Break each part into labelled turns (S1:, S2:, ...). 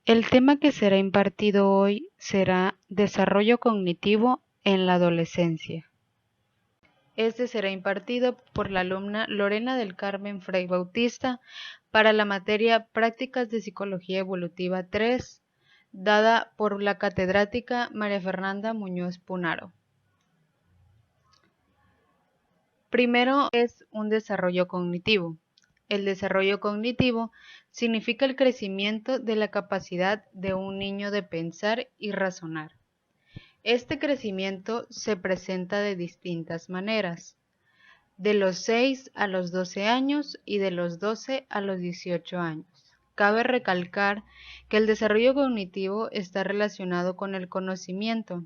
S1: El tema que será impartido hoy será Desarrollo cognitivo en la adolescencia. Este será impartido por la alumna Lorena del Carmen Frei Bautista para la materia Prácticas de Psicología Evolutiva 3, dada por la catedrática María Fernanda Muñoz Punaro. Primero es un desarrollo cognitivo. El desarrollo cognitivo significa el crecimiento de la capacidad de un niño de pensar y razonar. Este crecimiento se presenta de distintas maneras, de los 6 a los 12 años y de los 12 a los 18 años. Cabe recalcar que el desarrollo cognitivo está relacionado con el conocimiento.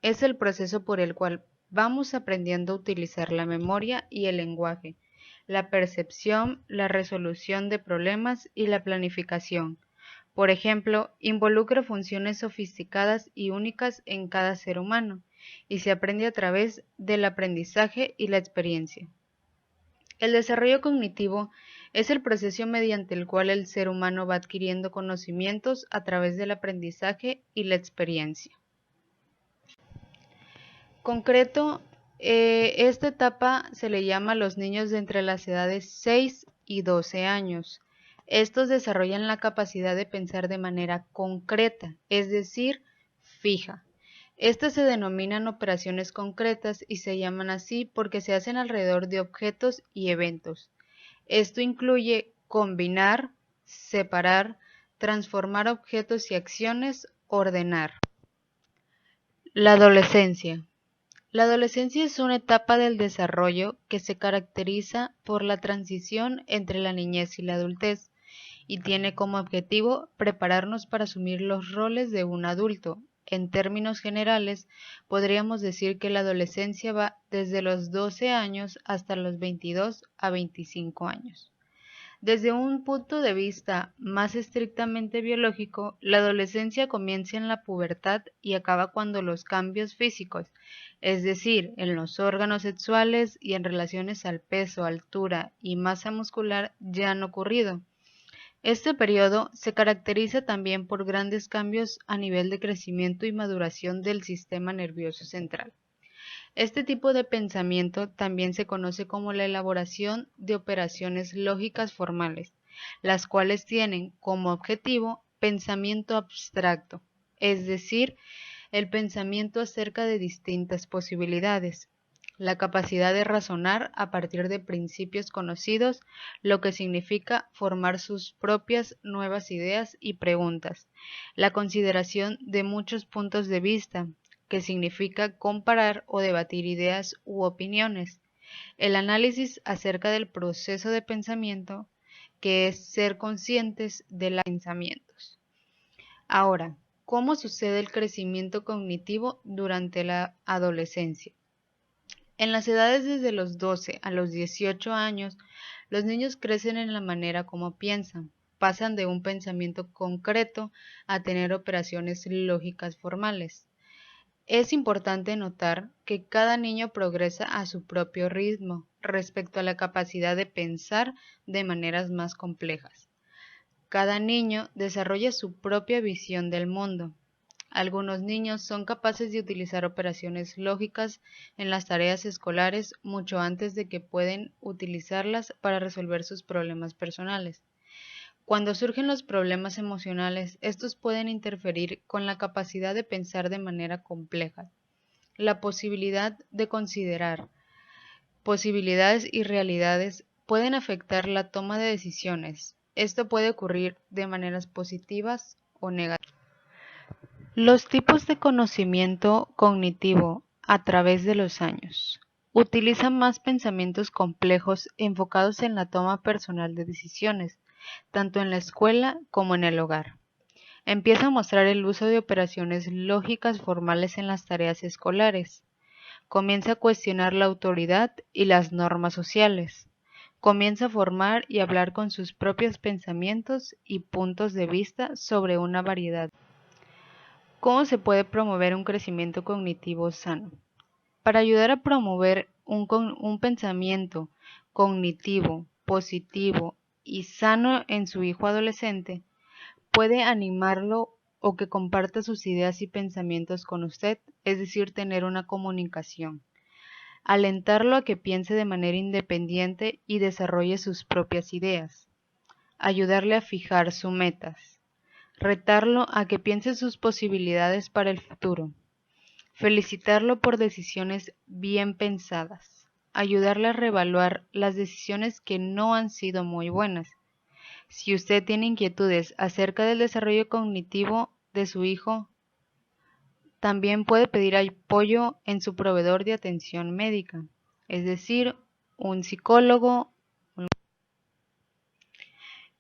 S1: Es el proceso por el cual vamos aprendiendo a utilizar la memoria y el lenguaje, la percepción, la resolución de problemas y la planificación. Por ejemplo, involucra funciones sofisticadas y únicas en cada ser humano, y se aprende a través del aprendizaje y la experiencia. El desarrollo cognitivo es el proceso mediante el cual el ser humano va adquiriendo conocimientos a través del aprendizaje y la experiencia. Concreto, esta etapa se le llama a los niños de entre las edades 6 y 12 años. Estos desarrollan la capacidad de pensar de manera concreta, es decir, fija. Estas se denominan operaciones concretas y se llaman así porque se hacen alrededor de objetos y eventos. Esto incluye combinar, separar, transformar objetos y acciones, ordenar. La adolescencia. La adolescencia es una etapa del desarrollo que se caracteriza por la transición entre la niñez y la adultez y tiene como objetivo prepararnos para asumir los roles de un adulto. En términos generales, podríamos decir que la adolescencia va desde los 12 años hasta los 22 a 25 años. Desde un punto de vista más estrictamente biológico, la adolescencia comienza en la pubertad y acaba cuando los cambios físicos, es decir, en los órganos sexuales y en relaciones al peso, altura y masa muscular, ya han ocurrido. Este periodo se caracteriza también por grandes cambios a nivel de crecimiento y maduración del sistema nervioso central. Este tipo de pensamiento también se conoce como la elaboración de operaciones lógicas formales, las cuales tienen como objetivo pensamiento abstracto, es decir, el pensamiento acerca de distintas posibilidades, la capacidad de razonar a partir de principios conocidos, lo que significa formar sus propias nuevas ideas y preguntas, la consideración de muchos puntos de vista, que significa comparar o debatir ideas u opiniones, el análisis acerca del proceso de pensamiento, que es ser conscientes de los pensamientos. Ahora, ¿cómo sucede el crecimiento cognitivo durante la adolescencia? En las edades desde los 12 a los 18 años, los niños crecen en la manera como piensan, pasan de un pensamiento concreto a tener operaciones lógicas formales. Es importante notar que cada niño progresa a su propio ritmo respecto a la capacidad de pensar de maneras más complejas. Cada niño desarrolla su propia visión del mundo. Algunos niños son capaces de utilizar operaciones lógicas en las tareas escolares mucho antes de que pueden utilizarlas para resolver sus problemas personales. Cuando surgen los problemas emocionales, estos pueden interferir con la capacidad de pensar de manera compleja. La posibilidad de considerar posibilidades y realidades pueden afectar la toma de decisiones. Esto puede ocurrir de maneras positivas o negativas. Los tipos de conocimiento cognitivo a través de los años utilizan más pensamientos complejos enfocados en la toma personal de decisiones, tanto en la escuela como en el hogar. Empieza a mostrar el uso de operaciones lógicas formales en las tareas escolares. Comienza a cuestionar la autoridad y las normas sociales. Comienza a formar y hablar con sus propios pensamientos y puntos de vista sobre una variedad. ¿Cómo se puede promover un crecimiento cognitivo sano? Para ayudar a promover un pensamiento cognitivo, positivo y sano en su hijo adolescente, puede animarlo o que comparta sus ideas y pensamientos con usted, es decir, tener una comunicación. Alentarlo a que piense de manera independiente y desarrolle sus propias ideas. Ayudarle a fijar sus metas. Retarlo a que piense sus posibilidades para el futuro. Felicitarlo por decisiones bien pensadas. Ayudarle a reevaluar las decisiones que no han sido muy buenas. Si usted tiene inquietudes acerca del desarrollo cognitivo de su hijo, también puede pedir apoyo en su proveedor de atención médica, es decir, un psicólogo.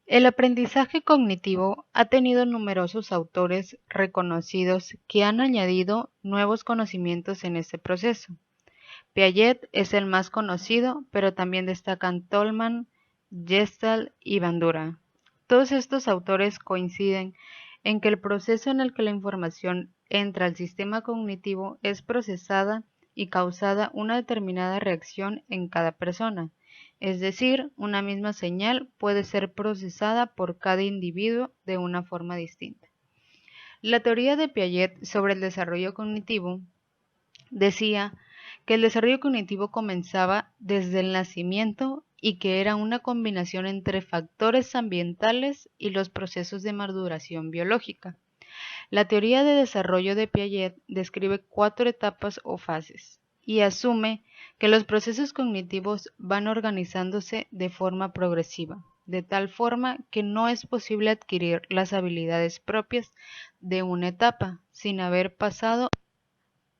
S1: El aprendizaje cognitivo ha tenido numerosos autores reconocidos que han añadido nuevos conocimientos en este proceso. Piaget es el más conocido, pero también destacan Tolman, Gestalt y Bandura. Todos estos autores coinciden en que el proceso en el que la información entra al sistema cognitivo es procesada y causada una determinada reacción en cada persona. Es decir, una misma señal puede ser procesada por cada individuo de una forma distinta. La teoría de Piaget sobre el desarrollo cognitivo decía que el desarrollo cognitivo comenzaba desde el nacimiento y que era una combinación entre factores ambientales y los procesos de maduración biológica. La teoría de desarrollo de Piaget describe 4 etapas o fases y asume que los procesos cognitivos van organizándose de forma progresiva, de tal forma que no es posible adquirir las habilidades propias de una etapa sin haber pasado.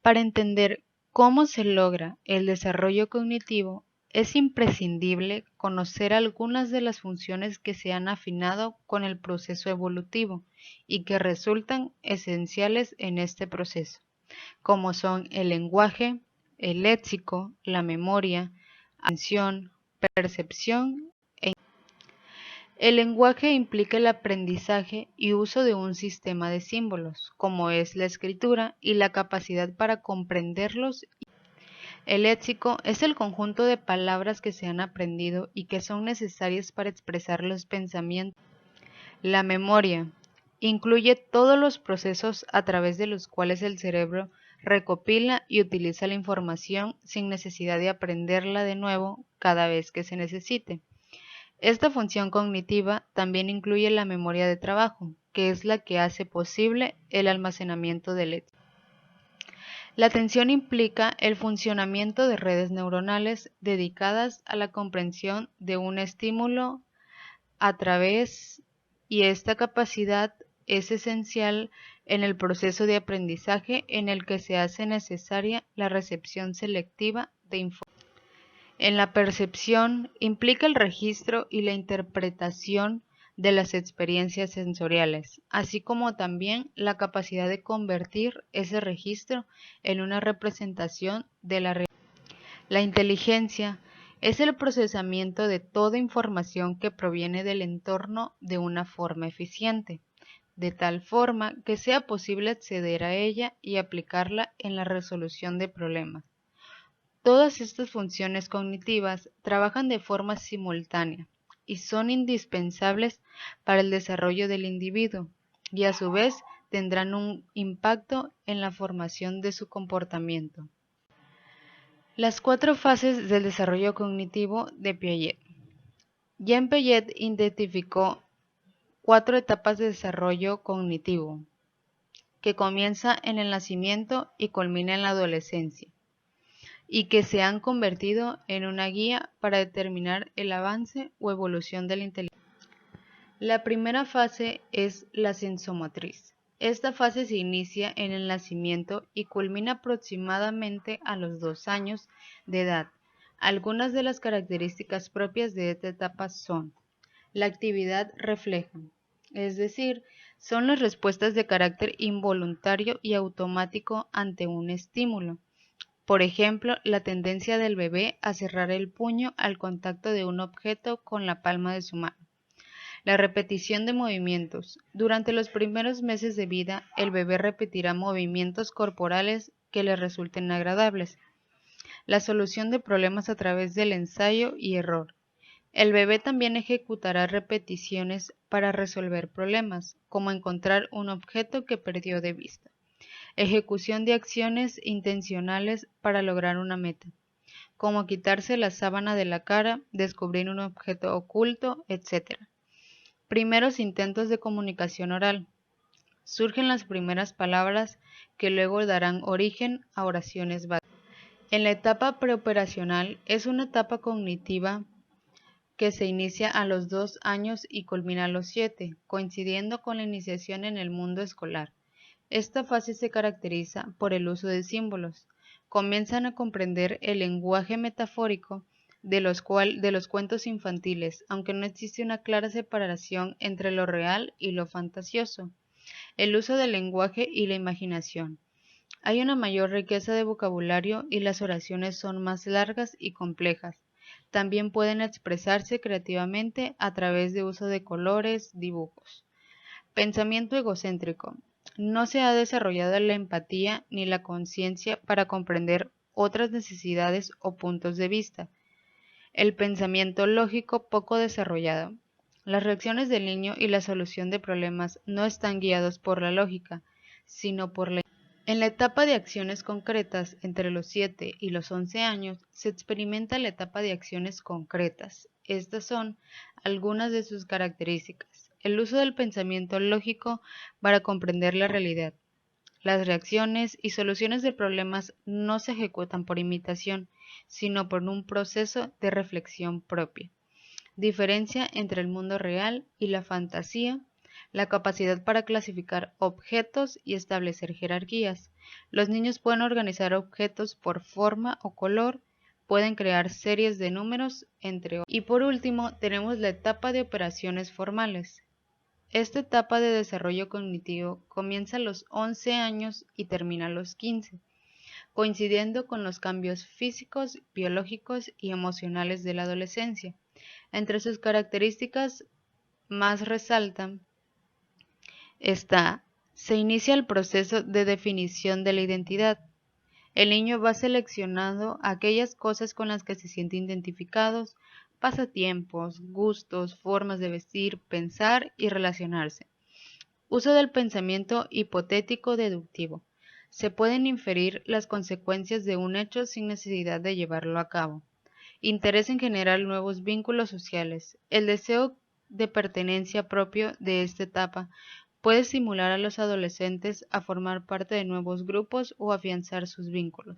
S1: Para entender cómo se logra el desarrollo cognitivo, es imprescindible conocer algunas de las funciones que se han afinado con el proceso evolutivo y que resultan esenciales en este proceso, como son el lenguaje, el léxico, la memoria, atención, percepción. El lenguaje implica el aprendizaje y uso de un sistema de símbolos, como es la escritura, y la capacidad para comprenderlos. El léxico es el conjunto de palabras que se han aprendido y que son necesarias para expresar los pensamientos. La memoria incluye todos los procesos a través de los cuales el cerebro recopila y utiliza la información sin necesidad de aprenderla de nuevo cada vez que se necesite. Esta función cognitiva también incluye la memoria de trabajo, que es la que hace posible el almacenamiento del léxico. La atención implica el funcionamiento de redes neuronales dedicadas a la comprensión de un estímulo a través, y esta capacidad es esencial en el proceso de aprendizaje en el que se hace necesaria la recepción selectiva de información. En la percepción implica el registro y la interpretación de las experiencias sensoriales, así como también la capacidad de convertir ese registro en una representación de la realidad. La inteligencia es el procesamiento de toda información que proviene del entorno de una forma eficiente, de tal forma que sea posible acceder a ella y aplicarla en la resolución de problemas. Todas estas funciones cognitivas trabajan de forma simultánea y son indispensables para el desarrollo del individuo y a su vez tendrán un impacto en la formación de su comportamiento. Las 4 fases del desarrollo cognitivo de Piaget. Jean Piaget identificó 4 etapas de desarrollo cognitivo, que comienza en el nacimiento y culmina en la adolescencia, y que se han convertido en una guía para determinar el avance o evolución de la inteligencia. La primera fase es la sensomotriz. Esta fase se inicia en el nacimiento y culmina aproximadamente a los 2 años de edad. Algunas de las características propias de esta etapa son la actividad refleja, es decir, son las respuestas de carácter involuntario y automático ante un estímulo. Por ejemplo, la tendencia del bebé a cerrar el puño al contacto de un objeto con la palma de su mano. La repetición de movimientos. Durante los primeros meses de vida, el bebé repetirá movimientos corporales que le resulten agradables. La solución de problemas a través del ensayo y error. El bebé también ejecutará repeticiones para resolver problemas, como encontrar un objeto que perdió de vista. Ejecución de acciones intencionales para lograr una meta, como quitarse la sábana de la cara, descubrir un objeto oculto, etc. Primeros intentos de comunicación oral. Surgen las primeras palabras que luego darán origen a oraciones básicas. En la etapa preoperacional es una etapa cognitiva que se inicia a los 2 años y culmina a los 7, coincidiendo con la iniciación en el mundo escolar. Esta fase se caracteriza por el uso de símbolos. Comienzan a comprender el lenguaje metafórico de los cuentos infantiles, aunque no existe una clara separación entre lo real y lo fantasioso. El uso del lenguaje y la imaginación. Hay una mayor riqueza de vocabulario y las oraciones son más largas y complejas. También pueden expresarse creativamente a través de uso de colores, dibujos. Pensamiento egocéntrico. No se ha desarrollado la empatía ni la conciencia para comprender otras necesidades o puntos de vista. El pensamiento lógico poco desarrollado. Las reacciones del niño y la solución de problemas no están guiados por la lógica, sino por la... En la etapa de acciones concretas, entre los 7 y los 11 años, se experimenta la etapa de acciones concretas. Estas son algunas de sus características. El uso del pensamiento lógico para comprender la realidad. Las reacciones y soluciones de problemas no se ejecutan por imitación, sino por un proceso de reflexión propia. Diferencia entre el mundo real y la fantasía. La capacidad para clasificar objetos y establecer jerarquías. Los niños pueden organizar objetos por forma o color, pueden crear series de números, entre otros. Y por último, tenemos la etapa de operaciones formales. Esta etapa de desarrollo cognitivo comienza a los 11 años y termina a los 15, coincidiendo con los cambios físicos, biológicos y emocionales de la adolescencia. Entre sus características más resaltan se inicia el proceso de definición de la identidad. El niño va seleccionando aquellas cosas con las que se siente identificados, pasatiempos, gustos, formas de vestir, pensar y relacionarse. Uso del pensamiento hipotético deductivo. Se pueden inferir las consecuencias de un hecho sin necesidad de llevarlo a cabo. Interés en generar nuevos vínculos sociales. El deseo de pertenencia propio de esta etapa puede estimular a los adolescentes a formar parte de nuevos grupos o afianzar sus vínculos.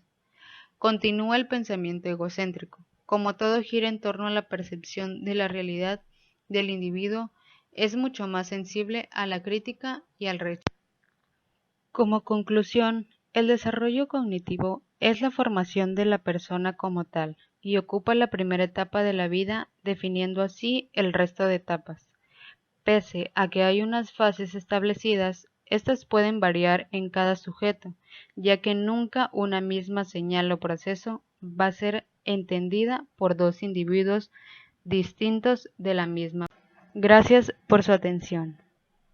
S1: Continúa el pensamiento egocéntrico. Como todo gira en torno a la percepción de la realidad del individuo, es mucho más sensible a la crítica y al rechazo. Como conclusión, el desarrollo cognitivo es la formación de la persona como tal y ocupa la primera etapa de la vida, definiendo así el resto de etapas. Pese a que hay unas fases establecidas, estas pueden variar en cada sujeto, ya que nunca una misma señal o proceso va a ser entendida por dos individuos distintos de la misma. Gracias por su atención.